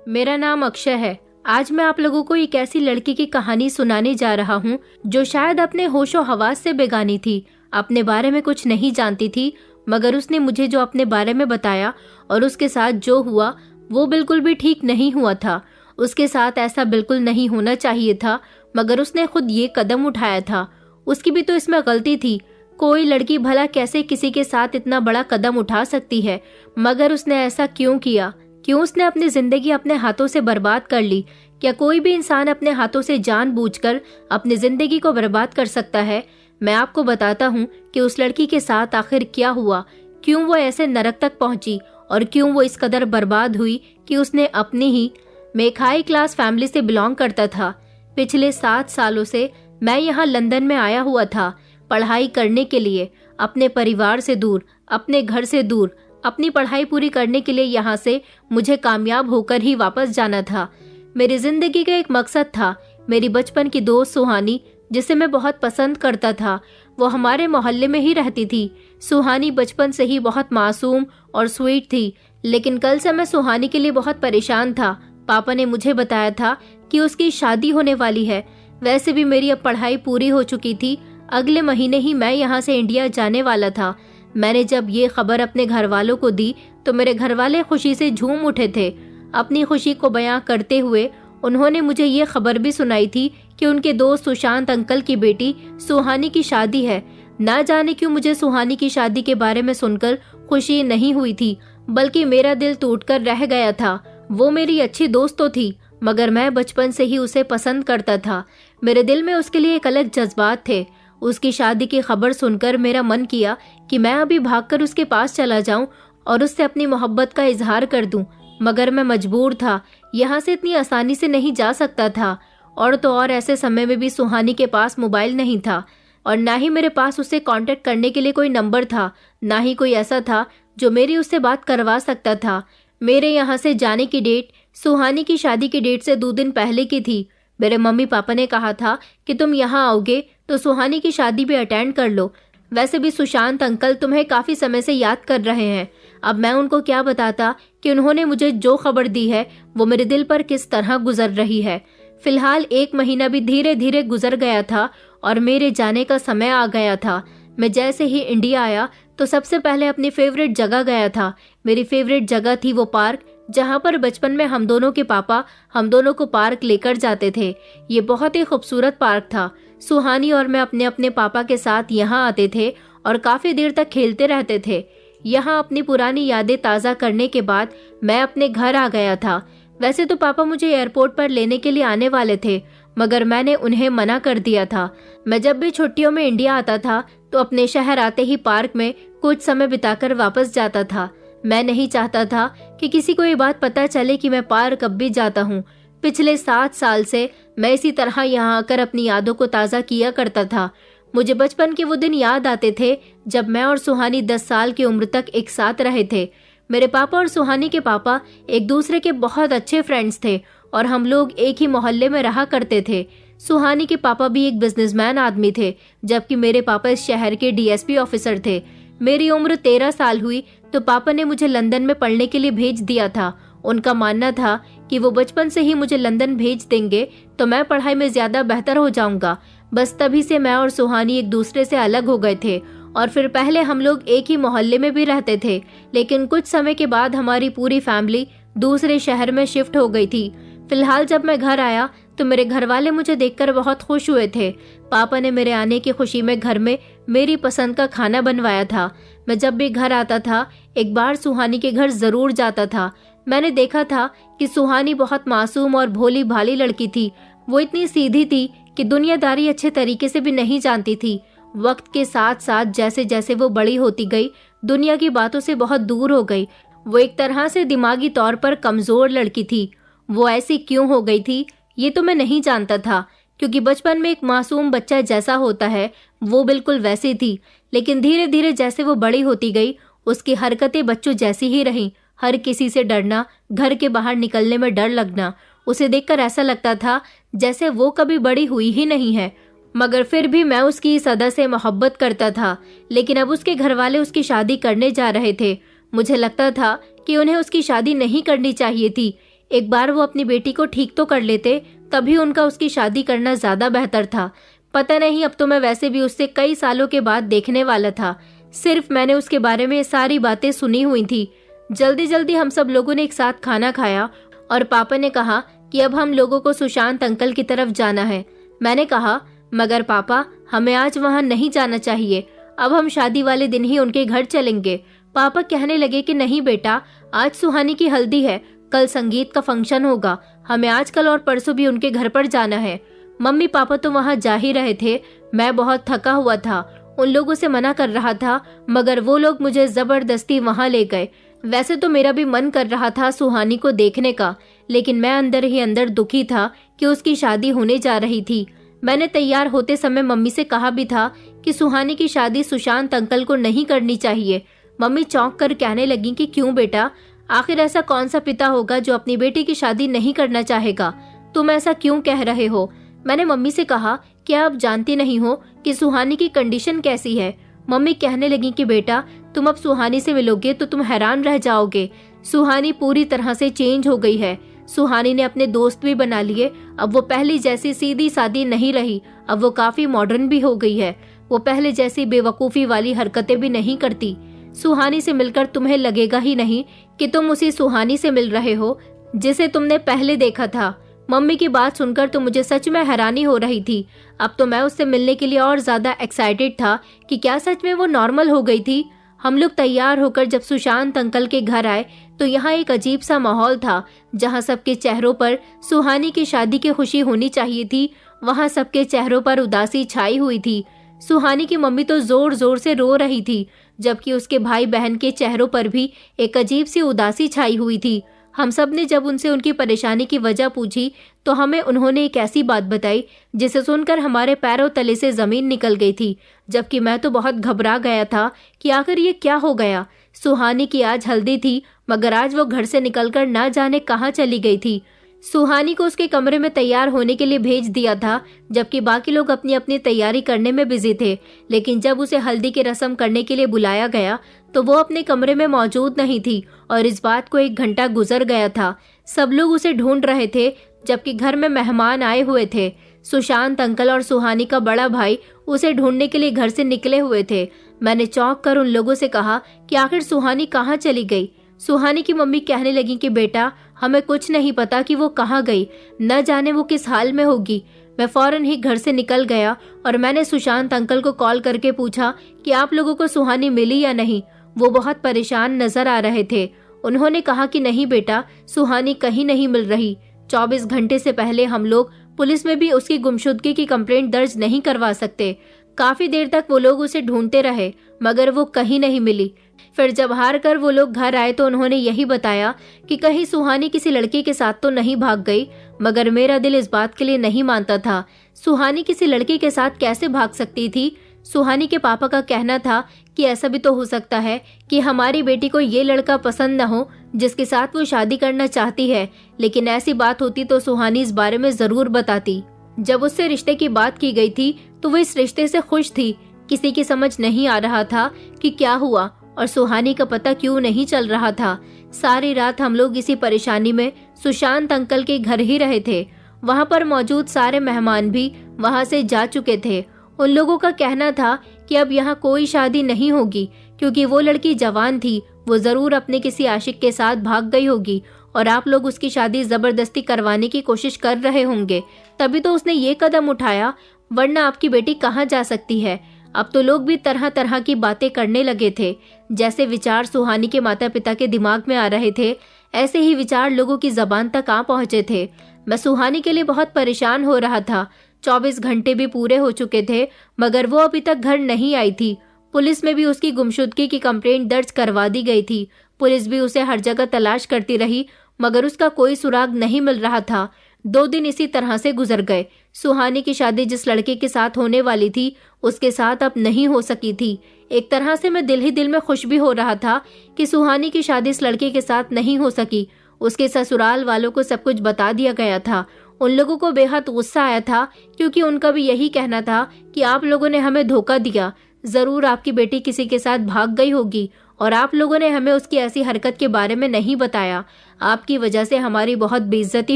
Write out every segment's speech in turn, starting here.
मेरा नाम अक्षय है। आज मैं आप लोगों को एक ऐसी लड़की की कहानी सुनाने जा रहा हूँ जो शायद अपने होशो हवास से बेगानी थी, अपने बारे में कुछ नहीं जानती थी, मगर उसने मुझे जो अपने बारे में बताया और उसके साथ जो हुआ वो बिल्कुल भी ठीक नहीं हुआ था। उसके साथ ऐसा बिल्कुल नहीं होना चाहिए था, मगर उसने खुद ये कदम उठाया था। उसकी भी तो इसमें गलती थी। कोई लड़की भला कैसे किसी के साथ इतना बड़ा कदम उठा सकती है, मगर उसने ऐसा क्यों किया? क्यों उसने अपनी जिंदगी अपने हाथों से बर्बाद कर ली? क्या कोई भी इंसान अपने हाथों से जानबूझकर अपनी जिंदगी को बर्बाद कर सकता है? मैं आपको बताता हूँ कि उस लड़की के साथ आखिर क्या हुआ, क्यों वो ऐसे नरक तक पहुंची और क्यों वो इस कदर बर्बाद हुई कि उसने अपनी ही मैं एक हाई क्लास फैमिली से बिलोंग करता था। पिछले 7 सालों से मैं यहाँ लंदन में आया हुआ था पढ़ाई करने के लिए, अपने परिवार से दूर, अपने घर से दूर। अपनी पढ़ाई पूरी करने के लिए यहाँ से मुझे कामयाब होकर ही वापस जाना था। मेरी जिंदगी का एक मकसद था। मेरी बचपन की दोस्त सुहानी, जिसे मैं बहुत पसंद करता था, वो हमारे मोहल्ले में ही रहती थी। सुहानी बचपन से ही बहुत मासूम और स्वीट थी, लेकिन कल से मैं सुहानी के लिए बहुत परेशान था। पापा ने मुझे बताया था कि उसकी शादी होने वाली है। वैसे भी मेरी अब पढ़ाई पूरी हो चुकी थी। अगले महीने ही मैं यहाँ से इंडिया जाने वाला था। मैंने जब ये खबर अपने घर वालों को दी तो मेरे घर वाले खुशी से झूम उठे थे। अपनी खुशी को बयां करते हुए उन्होंने मुझे ये खबर भी सुनाई थी कि उनके दोस्त सुशांत अंकल की बेटी सुहानी की शादी है। ना जाने क्यों मुझे सुहानी की शादी के बारे में सुनकर खुशी नहीं हुई थी, बल्कि मेरा दिल टूटकर रह गया था। वो मेरी अच्छी दोस्त तो थी, मगर मैं बचपन से ही उसे पसंद करता था। मेरे दिल में उसके लिए एक अलग जज्बात थे। उसकी शादी की खबर सुनकर मेरा मन किया कि मैं अभी भागकर उसके पास चला जाऊं और उससे अपनी मोहब्बत का इजहार कर दूं, मगर मैं मजबूर था। यहाँ से इतनी आसानी से नहीं जा सकता था। और तो और ऐसे समय में भी सुहानी के पास मोबाइल नहीं था और ना ही मेरे पास उससे कांटेक्ट करने के लिए कोई नंबर था, ना ही कोई ऐसा था जो मेरी उससे बात करवा सकता था। मेरे यहाँ से जाने की डेट सुहानी की शादी की डेट से 2 दिन पहले की थी। मेरे मम्मी पापा ने कहा था कि तुम यहाँ आओगे तो सुहानी की शादी भी अटेंड कर लो। वैसे भी सुशांत अंकल तुम्हें काफी समय से याद कर रहे हैं। अब मैं उनको क्या बताता कि उन्होंने मुझे जो खबर दी है वो मेरे दिल पर किस तरह गुजर रही है। फिलहाल 1 महीना भी धीरे धीरे गुजर गया था और मेरे जाने का समय आ गया था। मैं जैसे ही इंडिया आया तो सबसे पहले अपनी फेवरेट जगह गया था। मेरी फेवरेट जगह थी वो पार्क, जहाँ पर बचपन में हम दोनों के पापा हम दोनों को पार्क लेकर जाते थे। ये बहुत ही खूबसूरत पार्क था। सुहानी और मैं अपने अपने पापा के साथ यहाँ आते थे और काफी देर तक खेलते रहते थे। यहाँ अपनी पुरानी यादें ताज़ा करने के बाद मैं अपने घर आ गया था। वैसे तो पापा मुझे एयरपोर्ट पर लेने के लिए आने वाले थे, मगर मैंने उन्हें मना कर दिया था। मैं जब भी छुट्टियों में इंडिया आता था तो अपने शहर आते ही पार्क में कुछ समय बिताकर वापस जाता था। मैं नहीं चाहता था कि किसी को ये बात पता चले कि मैं पार्क अब भी जाता हूँ। पिछले 7 साल से मैं इसी तरह यहाँ आकर अपनी यादों को ताज़ा किया करता था। मुझे बचपन के वो दिन याद आते थे जब मैं और सुहानी 10 साल की उम्र तक एक साथ रहे थे। मेरे पापा और सुहानी के पापा एक दूसरे के बहुत अच्छे फ्रेंड्स थे और हम लोग एक ही मोहल्ले में रहा करते थे। सुहानी के पापा भी एक बिजनेसमैन आदमी थे, जबकि मेरे पापा इस शहर के डीएसपी ऑफिसर थे। मेरी उम्र 13 साल हुई तो पापा ने मुझे लंदन में पढ़ने के लिए भेज दिया था। उनका मानना था कि वो बचपन से ही मुझे लंदन भेज देंगे तो मैं पढ़ाई में ज्यादा बेहतर हो जाऊंगा। बस तभी से मैं और सुहानी एक दूसरे से अलग हो गए थे और फिर पहले हम लोग एक ही मोहल्ले में भी रहते थे, लेकिन कुछ समय के बाद हमारी पूरी फैमिली दूसरे शहर में शिफ्ट हो गई थी। फिलहाल जब मैं घर आया तो मेरे घर वाले मुझे देखकर बहुत खुश हुए थे। पापा ने मेरे आने की खुशी में घर में मेरी पसंद का खाना बनवाया था। मैं जब भी घर आता था एक बार सुहानी के घर जरूर जाता था। मैंने देखा था कि सुहानी बहुत मासूम और भोली भाली लड़की थी। वो इतनी सीधी थी कि दुनियादारी अच्छे तरीके से भी नहीं जानती थी। वक्त के साथ साथ जैसे जैसे वो बड़ी होती गई, दुनिया की बातों से बहुत दूर हो गई। वो एक तरह से दिमागी तौर पर कमजोर लड़की थी। वो ऐसी क्यों हो गई थी ये तो मैं नहीं जानता था, क्योंकि बचपन में एक मासूम बच्चा जैसा होता है वो बिल्कुल वैसी थी। लेकिन धीरे धीरे जैसे वो बड़ी होती गई उसकी हरकतें बच्चों जैसी ही रहीं। हर किसी से डरना, घर के बाहर निकलने में डर लगना। उसे देखकर ऐसा लगता था जैसे वो कभी बड़ी हुई ही नहीं है। मगर फिर भी मैं उसकी इस अदा से मोहब्बत करता था। लेकिन अब उसके घर वाले उसकी शादी करने जा रहे थे। मुझे लगता था कि उन्हें उसकी शादी नहीं करनी चाहिए थी। एक बार वो अपनी बेटी को ठीक तो कर लेते, तभी उनका उसकी शादी करना ज्यादा बेहतर था। पता नहीं, अब तो मैं वैसे भी उससे कई सालों के बाद देखने वाला था। सिर्फ मैंने उसके बारे में सारी बातें सुनी हुई थी। जल्दी जल्दी हम सब लोगों ने एक साथ खाना खाया और पापा ने कहा कि अब हम लोगों को सुशांत अंकल की तरफ जाना है। मैंने कहा, मगर पापा, हमें आज वहाँ नहीं जाना चाहिए। अब हम शादी वाले दिन ही उनके घर चलेंगे। पापा कहने लगे कि नहीं बेटा, आज सुहानी की हल्दी है, कल संगीत का फंक्शन होगा, हमें आजकल और परसों भी उनके घर पर जाना है। मम्मी पापा तो वहाँ जा ही रहे थे। मैं बहुत थका हुआ था, उन लोगों से मना कर रहा था, मगर वो लोग मुझे जबरदस्ती वहाँ ले गए। वैसे तो मेरा भी मन कर रहा था सुहानी को देखने का, लेकिन मैं अंदर ही अंदर दुखी था कि उसकी शादी होने जा रही थी। मैंने तैयार होते समय मम्मी से कहा भी था कि सुहानी की शादी सुशांत अंकल को नहीं करनी चाहिए। मम्मी चौंक कर कहने लगी कि क्यों बेटा, आखिर ऐसा कौन सा पिता होगा जो अपनी बेटी की शादी नहीं करना चाहेगा? तुम ऐसा क्यों कह रहे हो? मैंने मम्मी से कहा, क्या आप जानती नहीं हो कि सुहानी की कंडीशन कैसी है? मम्मी कहने लगी कि बेटा, तुम अब सुहानी से मिलोगे तो तुम हैरान रह जाओगे। सुहानी पूरी तरह से चेंज हो गई है। सुहानी ने अपने दोस्त भी बना लिए। अब वो पहले जैसी सीधी सादी नहीं रही, अब वो काफी मॉडर्न भी हो गई है। वो पहले जैसी बेवकूफी वाली हरकतें भी नहीं करती। सुहानी से मिलकर तुम्हें लगेगा ही नहीं कि तुम उसी सुहानी से मिल रहे हो जिसे तुमने पहले देखा था। मम्मी की बात सुनकर तो मुझे सच में हैरानी हो रही थी। अब तो मैं उससे मिलने के लिए और ज्यादा एक्साइटेड था कि क्या सच में वो नॉर्मल हो गई थी। हम लोग तैयार होकर जब सुशांत अंकल के घर आए तो यहाँ एक अजीब सा माहौल था। जहाँ सबके चेहरों पर सुहानी की शादी की खुशी होनी चाहिए थी, वहाँ सबके चेहरों पर उदासी छाई हुई थी। सुहानी की मम्मी तो जोर जोर से रो रही थी, जबकि उसके भाई बहन के चेहरों पर भी एक अजीब सी उदासी छाई हुई थी। हम सब ने जब उनसे उनकी परेशानी की वजह पूछी तो हमें उन्होंने एक ऐसी बात बताई जिसे सुनकर हमारे पैरों तले से जमीन निकल गई थी, जबकि मैं तो बहुत घबरा गया था कि आखिर ये क्या हो गया। सुहानी की आज हल्दी थी, मगर आज वो घर से निकलकर ना जाने कहाँ चली गई थी। सुहानी को उसके कमरे में तैयार होने के लिए भेज दिया था, जबकि बाकी लोग अपनी अपनी तैयारी करने में बिजी थे। लेकिन जब उसे हल्दी की रस्म करने के लिए बुलाया गया तो वो अपने कमरे में मौजूद नहीं थी और इस बात को 1 घंटा गुजर गया था। सब लोग उसे ढूंढ रहे थे, जबकि घर में मेहमान आए हुए थे। सुशांत अंकल और सुहानी का बड़ा भाई उसे ढूंढने के लिए घर से निकले हुए थे। मैंने चौंक कर उन लोगों से कहा कि आखिर सुहानी कहाँ चली गई। सुहानी की मम्मी कहने लगी कि बेटा, हमें कुछ नहीं पता कि वो कहाँ गई, न जाने वो किस हाल में होगी। मैं फौरन ही घर से निकल गया और मैंने सुशांत अंकल को कॉल करके पूछा कि आप लोगों को सुहानी मिली या नहीं। वो बहुत परेशान नजर आ रहे थे। उन्होंने कहा कि नहीं बेटा, सुहानी कहीं नहीं मिल रही। 24 घंटे से पहले हम लोग पुलिस में भी उसकी गुमशुदगी की कंप्लेंट दर्ज नहीं करवा सकते। काफी देर तक वो लोग उसे ढूंढते रहे, मगर वो कहीं नहीं मिली। फिर जब हार कर वो लोग घर आए तो उन्होंने यही बताया कि कहीं सुहानी किसी लड़के के साथ तो नहीं भाग गई, मगर मेरा दिल इस बात के लिए नहीं मानता था। सुहानी किसी लड़के के साथ कैसे भाग सकती थी? सुहानी के पापा का कहना था कि ऐसा भी तो हो सकता है कि हमारी बेटी को ये लड़का पसंद न हो जिसके साथ वो शादी करना चाहती है, लेकिन ऐसी बात होती तो सुहानी इस बारे में जरूर बताती। जब उससे रिश्ते की बात की गई थी तो वो इस रिश्ते से खुश थी। किसी की समझ नहीं आ रहा था कि क्या हुआ और सुहानी का पता क्यों नहीं चल रहा था। सारी रात हम लोग इसी परेशानी में सुशांत अंकल के घर ही रहे थे। वहाँ पर मौजूद सारे मेहमान भी वहाँ से जा चुके थे। उन लोगों का कहना था कि अब यहाँ कोई शादी नहीं होगी, क्योंकि वो लड़की जवान थी, वो जरूर अपने किसी आशिक के साथ भाग गई होगी और आप लोग उसकी शादी जबरदस्ती करवाने की कोशिश कर रहे होंगे, तभी तो उसने ये कदम उठाया, वरना आपकी बेटी कहाँ जा सकती है। अब तो लोग भी तरह तरह की बातें करने लगे थे। जैसे विचार सुहानी के माता पिता के दिमाग में आ रहे थे, ऐसे ही विचार लोगों की जबान तक आ पहुंचे थे। मैं सुहानी के लिए बहुत परेशान हो रहा था। 24 घंटे भी पूरे हो चुके थे, मगर वो अभी तक घर नहीं आई थी। पुलिस में भी उसकी गुमशुदगी की कंप्लेंट दर्ज करवा दी गई थी। पुलिस भी उसे हर जगह तलाश करती रही, मगर उसका कोई सुराग नहीं मिल रहा था। 2 दिन इसी तरह से गुजर गए। सुहानी की शादी जिस लड़के के साथ होने वाली थी, उसके साथ अब नहीं हो सकी थी। एक तरह से मैं दिल ही दिल में खुश भी हो रहा था कि सुहानी की शादी इस लड़के के साथ नहीं हो सकी। उसके ससुराल वालों को सब कुछ बता दिया गया था। उन लोगों को बेहद गुस्सा आया था, क्योंकि उनका भी यही कहना था कि आप लोगों ने हमें धोखा दिया। जरूर आपकी बेटी किसी के साथ भाग गई होगी और आप लोगों ने हमें उसकी ऐसी हरकत के बारे में नहीं बताया। आपकी वजह से हमारी बहुत बेइज्जती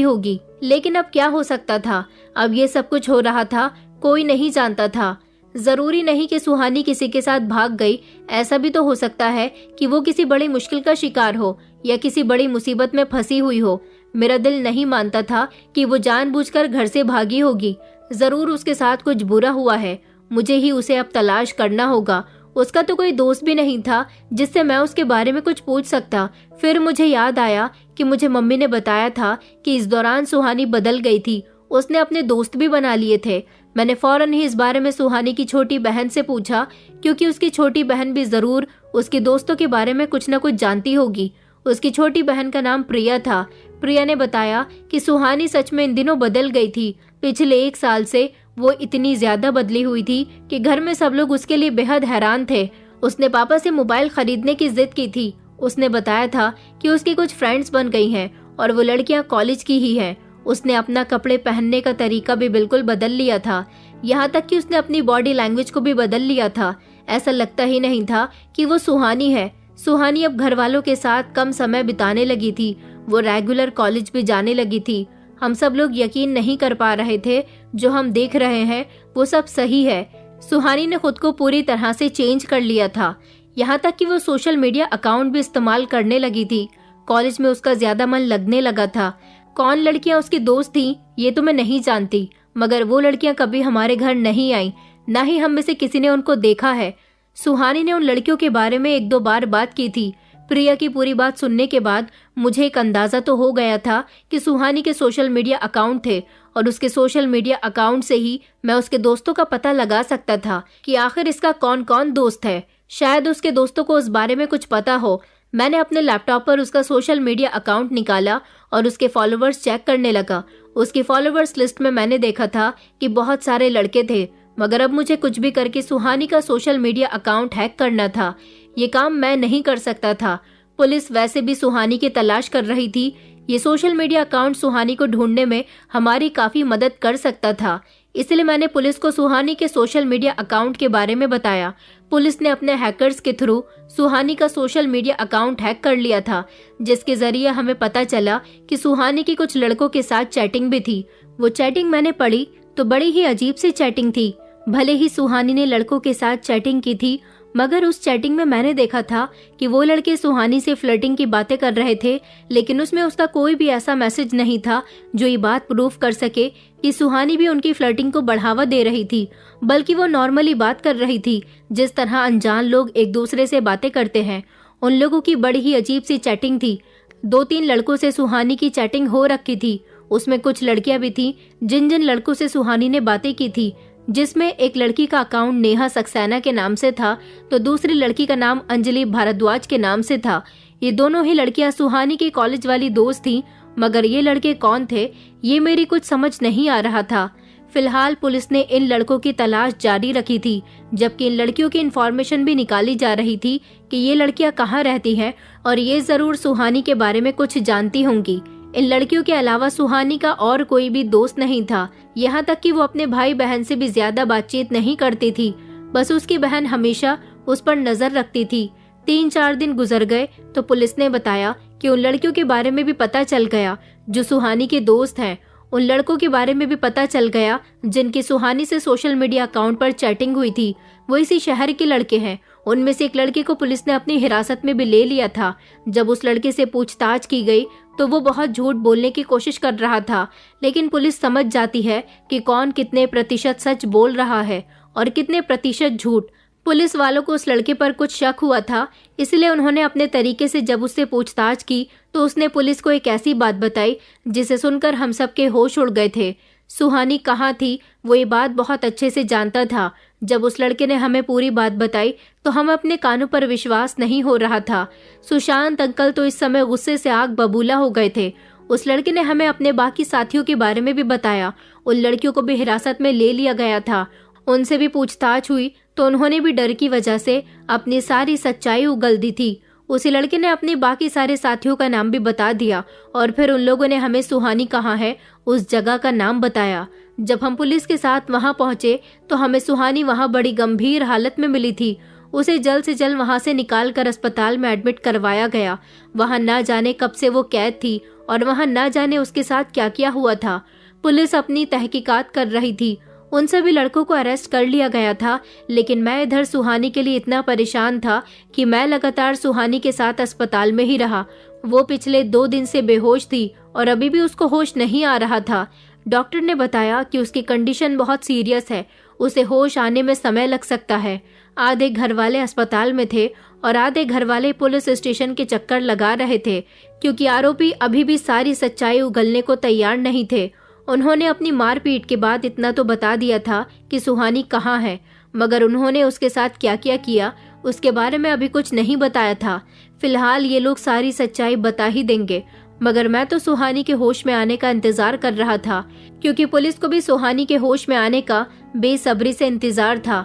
होगी। लेकिन अब क्या हो सकता था, अब ये सब कुछ हो रहा था, कोई नहीं जानता था। जरूरी नहीं कि सुहानी किसी के साथ भाग गई, ऐसा भी तो हो सकता है कि वो किसी बड़ी मुश्किल का शिकार हो या किसी बड़ी मुसीबत में फंसी हुई हो। मेरा दिल नहीं मानता था कि वो जानबूझकर घर से भागी होगी। जरूर उसके साथ कुछ बुरा हुआ है, मुझे ही उसे अब तलाश करना होगा। उसका तो कोई दोस्त भी नहीं था जिससे मैं उसके बारे में कुछ पूछ सकता। फिर मुझे याद आया कि मुझे मम्मी ने बताया था कि इस दौरान सुहानी बदल गई थी, उसने अपने दोस्त भी बना लिए थे। मैंने फौरन ही इस बारे में सुहानी की छोटी बहन से पूछा, क्योंकि उसकी छोटी बहन भी जरूर उसके दोस्तों के बारे में कुछ न कुछ जानती होगी। उसकी छोटी बहन का नाम प्रिया था। प्रिया ने बताया कि सुहानी सच में इन दिनों बदल गई थी। पिछले 1 साल से वो इतनी ज्यादा बदली हुई थी कि घर में सब लोग उसके लिए बेहद हैरान थे। उसने पापा से मोबाइल खरीदने की जिद की थी। उसने बताया था कि उसकी कुछ फ्रेंड्स बन गई हैं और वो लड़कियां कॉलेज की ही हैं। उसने अपना कपड़े पहनने का तरीका भी बिल्कुल बदल लिया था, यहाँ तक कि उसने अपनी बॉडी लैंग्वेज को भी बदल लिया था। ऐसा लगता ही नहीं था कि वो सुहानी है। सुहानी अब घर वालों के साथ कम समय बिताने लगी थी, वो रेगुलर कॉलेज भी जाने लगी थी। हम सब लोग यकीन नहीं कर पा रहे थे, जो हम देख रहे हैं वो सब सही है। सुहानी ने खुद को पूरी तरह से चेंज कर लिया था, यहाँ तक कि वो सोशल मीडिया अकाउंट भी इस्तेमाल करने लगी थी। कॉलेज में उसका ज्यादा मन लगने लगा था। कौन लड़कियां उसकी दोस्त थीं ये तो मैं नहीं जानती, मगर वो लड़कियां कभी हमारे घर नहीं आईं, ना ही हम में से किसी ने उनको देखा है। सुहानी ने उन लड़कियों के बारे में 1-2 बार बात की थी। प्रिया की पूरी बात सुनने के बाद मुझे एक अंदाजा तो हो गया था कि सुहानी के सोशल मीडिया अकाउंट थे और उसके सोशल मीडिया अकाउंट से ही मैं उसके दोस्तों का पता लगा सकता था कि आखिर इसका कौन कौन दोस्त है। शायद उसके दोस्तों को उस बारे में कुछ पता हो। मैंने अपने लैपटॉप पर उसका सोशल मीडिया अकाउंट निकाला और उसके फॉलोवर्स चेक करने लगा। उसकी फॉलोवर्स लिस्ट में मैंने देखा था कि बहुत सारे लड़के थे, मगर अब मुझे कुछ भी करके सुहानी का सोशल मीडिया अकाउंट हैक करना था। ये काम मैं नहीं कर सकता था। पुलिस वैसे भी सुहानी की तलाश कर रही थी। ये सोशल मीडिया अकाउंट सुहानी को ढूंढने में हमारी काफी मदद कर सकता था। इसलिए मैंने पुलिस को सुहानी के सोशल मीडिया अकाउंट के बारे में बताया। पुलिस ने अपने हैकर्स के थ्रू सुहानी का सोशल मीडिया अकाउंट हैक कर लिया था, जिसके जरिए हमें पता चला कि सुहानी की कुछ लड़कों के साथ चैटिंग भी थी। वो चैटिंग मैंने पढ़ी तो बड़ी ही अजीब सी चैटिंग थी। भले ही सुहानी ने लड़कों के साथ चैटिंग की थी, मगर उस चैटिंग में मैंने देखा था कि वो लड़के सुहानी से फ्लर्टिंग की बातें कर रहे थे, लेकिन उसमें उसका कोई भी ऐसा मैसेज नहीं था जो ये बात प्रूफ कर सके कि सुहानी भी उनकी फ्लर्टिंग को बढ़ावा दे रही थी, बल्कि वो नॉर्मली बात कर रही थी जिस तरह अनजान लोग एक दूसरे से बातें करते हैं। उन लोगों की बड़ी ही अजीब सी चैटिंग थी। 2-3 लड़कों से सुहानी की चैटिंग हो रखी थी। उसमें कुछ लड़कियां भी थी जिन जिन लड़कों से सुहानी ने बातें की थी, जिसमें एक लड़की का अकाउंट नेहा सक्सेना के नाम से था तो दूसरी लड़की का नाम अंजलि भारद्वाज के नाम से था। ये दोनों ही लड़कियां सुहानी की कॉलेज वाली दोस्त थीं, मगर ये लड़के कौन थे ये मेरी कुछ समझ नहीं आ रहा था। फिलहाल पुलिस ने इन लड़कों की तलाश जारी रखी थी, जबकि इन लड़कियों की इन्फॉर्मेशन भी निकाली जा रही थी कि ये लड़कियां कहाँ रहती हैं और ये जरूर सुहानी के बारे में कुछ जानती होंगी। इन लड़कियों के अलावा सुहानी का और कोई भी दोस्त नहीं था, यहाँ तक कि वो अपने भाई बहन से भी ज्यादा बातचीत नहीं करती थी। बस उसकी बहन हमेशा उस पर नजर रखती थी। 3-4 दिन गुजर गए तो पुलिस ने बताया कि उन लड़कियों के बारे में भी पता चल गया जो सुहानी के दोस्त हैं। उन लड़कों के बारे में भी पता चल गया जिनकी सुहानी से सोशल मीडिया अकाउंट पर चैटिंग हुई थी। वो इसी शहर के लड़के हैं। उनमें से एक लड़के को पुलिस ने अपनी हिरासत में भी ले लिया था। जब उस लड़के से पूछताछ की गई तो वो बहुत झूठ बोलने की कोशिश कर रहा था, लेकिन पुलिस समझ जाती है कि कौन कितने प्रतिशत सच बोल रहा है और कितने प्रतिशत झूठ। पुलिस वालों को उस लड़के पर कुछ शक हुआ था, इसलिए उन्होंने अपने तरीके से जब उससे पूछताछ की तो उसने पुलिस को एक ऐसी बात बताई जिसे सुनकर हम सब के होश उड़ गए थे। सुहानी कहाँ थी वो ये बात बहुत अच्छे से जानता था। जब उस लड़के ने हमें पूरी बात बताई तो हम अपने कानों पर विश्वास नहीं हो रहा था। सुशांत अंकल तो इस समय गुस्से से आग बबूला हो गए थे। उस लड़के ने हमें अपने बाकी साथियों के बारे में भी बताया। उन लड़कियों को भी हिरासत में ले लिया गया था। उनसे भी पूछताछ हुई तो उन्होंने भी डर की वजह से अपनी सारी सच्चाई उगल दी थी। उसी लड़के ने अपने बाकी सारे साथियों का नाम भी बता दिया और फिर उन लोगों ने हमें सुहानी कहाँ है उस जगह का नाम बताया। जब हम पुलिस के साथ वहां पहुंचे तो हमें सुहानी वहां बड़ी गंभीर हालत में मिली थी। उसे जल्द से जल्द वहां से निकाल कर अस्पताल में एडमिट करवाया गया। वहां ना जाने कब से वो कैद थी और वहां ना जाने उसके साथ क्या क्या हुआ था। पुलिस अपनी तहकीकात कर रही थी। उन सभी लड़कों को अरेस्ट कर लिया गया था, लेकिन मैं इधर सुहानी के लिए इतना परेशान था कि मैं लगातार सुहानी के साथ अस्पताल में ही रहा। वो पिछले 2 दिन से बेहोश थी और अभी भी उसको होश नहीं आ रहा था। डॉक्टर ने बताया कि उसकी कंडीशन बहुत सीरियस है, उसे होश आने में समय लग सकता है। आधे घर वाले अस्पताल में थे और आधे घर वाले पुलिस स्टेशन के चक्कर लगा रहे थे, क्योंकि आरोपी अभी भी सारी सच्चाई उगलने को तैयार नहीं थे। उन्होंने अपनी मारपीट के बाद इतना तो बता दिया था कि सुहानी कहाँ है, मगर उन्होंने उसके साथ क्या क्या किया उसके बारे में अभी कुछ नहीं बताया था। फिलहाल ये लोग सारी सच्चाई बता ही देंगे, मगर मैं तो सुहानी के होश में आने का इंतजार कर रहा था, क्योंकि पुलिस को भी सुहानी के होश में आने का बेसब्री से इंतजार था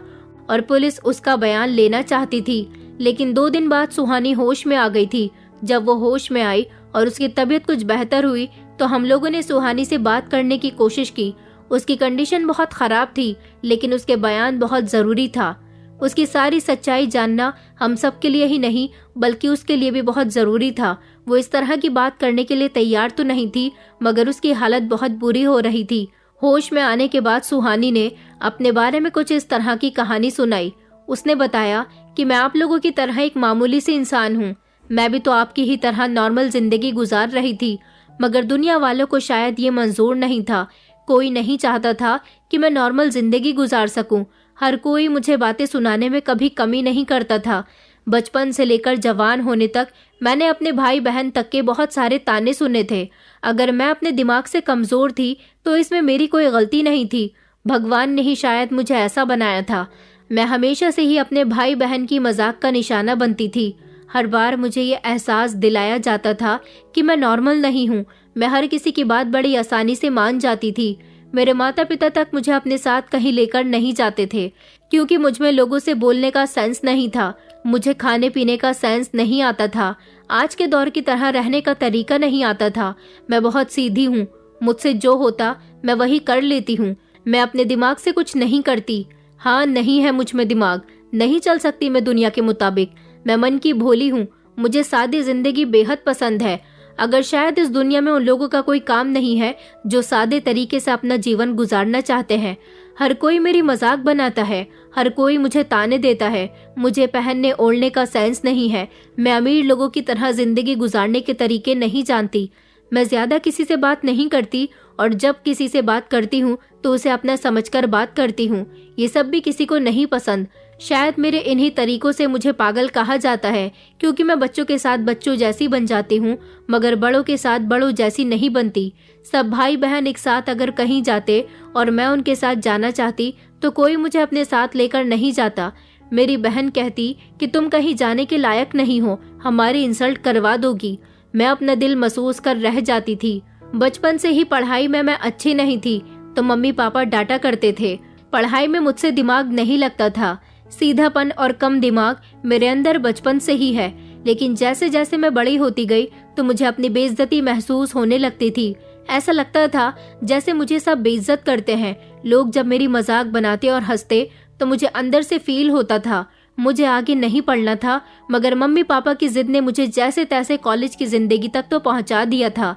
और पुलिस उसका बयान लेना चाहती थी। लेकिन 2 दिन बाद सुहानी होश में आ गई थी। जब वो होश में आई और उसकी तबीयत कुछ बेहतर हुई तो हम लोगों ने सुहानी से बात करने की कोशिश की। उसकी कंडीशन बहुत खराब थी, लेकिन उसके बयान बहुत जरूरी था। उसकी सारी सच्चाई जानना हम सब के लिए ही नहीं बल्कि उसके लिए भी बहुत जरूरी था। वो इस तरह की बात करने के लिए तैयार तो नहीं थी, मगर उसकी हालत बहुत बुरी हो रही थी। होश में आने के बाद सुहानी ने अपने बारे में कुछ इस तरह की कहानी सुनाई। उसने बताया कि मैं आप लोगों की तरह एक मामूली सी इंसान हूँ। मैं भी तो आपकी ही तरह नॉर्मल जिंदगी गुजार रही थी, मगर दुनिया वालों को शायद ये मंजूर नहीं था। कोई नहीं चाहता था कि मैं नॉर्मल जिंदगी गुजार सकूं। हर कोई मुझे बातें सुनाने में कभी कमी नहीं करता था। बचपन से लेकर जवान होने तक मैंने अपने भाई बहन तक के बहुत सारे ताने सुने थे। अगर मैं अपने दिमाग से कमजोर थी तो इसमें मेरी कोई गलती नहीं थी। भगवान ने ही शायद मुझे ऐसा बनाया था। मैं हमेशा से ही अपने भाई बहन की मजाक का निशाना बनती थी। हर बार मुझे ये एहसास दिलाया जाता था कि मैं नॉर्मल नहीं हूँ। मैं हर किसी की बात बड़ी आसानी से मान जाती थी। मेरे माता पिता तक मुझे अपने साथ कहीं लेकर नहीं जाते थे, क्योंकि मुझ में लोगों से बोलने का सेंस नहीं था। मुझे खाने पीने का सेंस नहीं आता था। आज के दौर की तरह रहने का तरीका नहीं आता था। मैं बहुत सीधी हूँ। मुझसे जो होता मैं वही कर लेती हूँ। मैं अपने दिमाग से कुछ नहीं करती। हाँ, नहीं है मुझ में दिमाग। नहीं चल सकती मैं दुनिया के मुताबिक। मैं मन की भोली हूँ। मुझे सादी जिंदगी बेहद पसंद है। अगर शायद इस दुनिया में उन लोगों का कोई काम नहीं है जो सादे तरीके से अपना जीवन गुजारना चाहते हैं। हर कोई मेरी मजाक बनाता है। हर कोई मुझे ताने देता है। मुझे पहनने ओढ़ने का सेंस नहीं है। मैं अमीर लोगों की तरह जिंदगी गुजारने के तरीके नहीं जानती। मैं ज्यादा किसी से बात नहीं करती और जब किसी से बात करती हूँ तो उसे अपना समझकर बात करती हूँ। ये सब भी किसी को नहीं पसंद। शायद मेरे इन्हीं तरीकों से मुझे पागल कहा जाता है, क्योंकि मैं बच्चों के साथ बच्चों जैसी बन जाती हूँ मगर बड़ों के साथ बड़ों जैसी नहीं बनती। सब भाई बहन एक साथ अगर कहीं जाते और मैं उनके साथ जाना चाहती तो कोई मुझे अपने साथ लेकर नहीं जाता। मेरी बहन कहती कि तुम कहीं जाने के लायक नहीं हो, हमारी इंसल्ट करवा दोगी। मैं अपना दिल महसूस कर रह जाती थी। बचपन से ही पढ़ाई में मैं अच्छी नहीं थी तो मम्मी पापा डांटा करते थे। पढ़ाई में मुझसे दिमाग नहीं लगता था। सीधापन और कम दिमाग मेरे अंदर बचपन से ही है, लेकिन जैसे जैसे मैं बड़ी होती गई तो मुझे अपनी बेइज्जती महसूस होने लगती थी। ऐसा लगता था जैसे मुझे सब बेइज्जत करते हैं। लोग जब मेरी मजाक बनाते और हंसते तो मुझे अंदर से फील होता था मुझे आगे नहीं पढ़ना था, मगर मम्मी पापा की जिद ने मुझे जैसे तैसे कॉलेज की जिंदगी तक तो पहुंचा दिया था।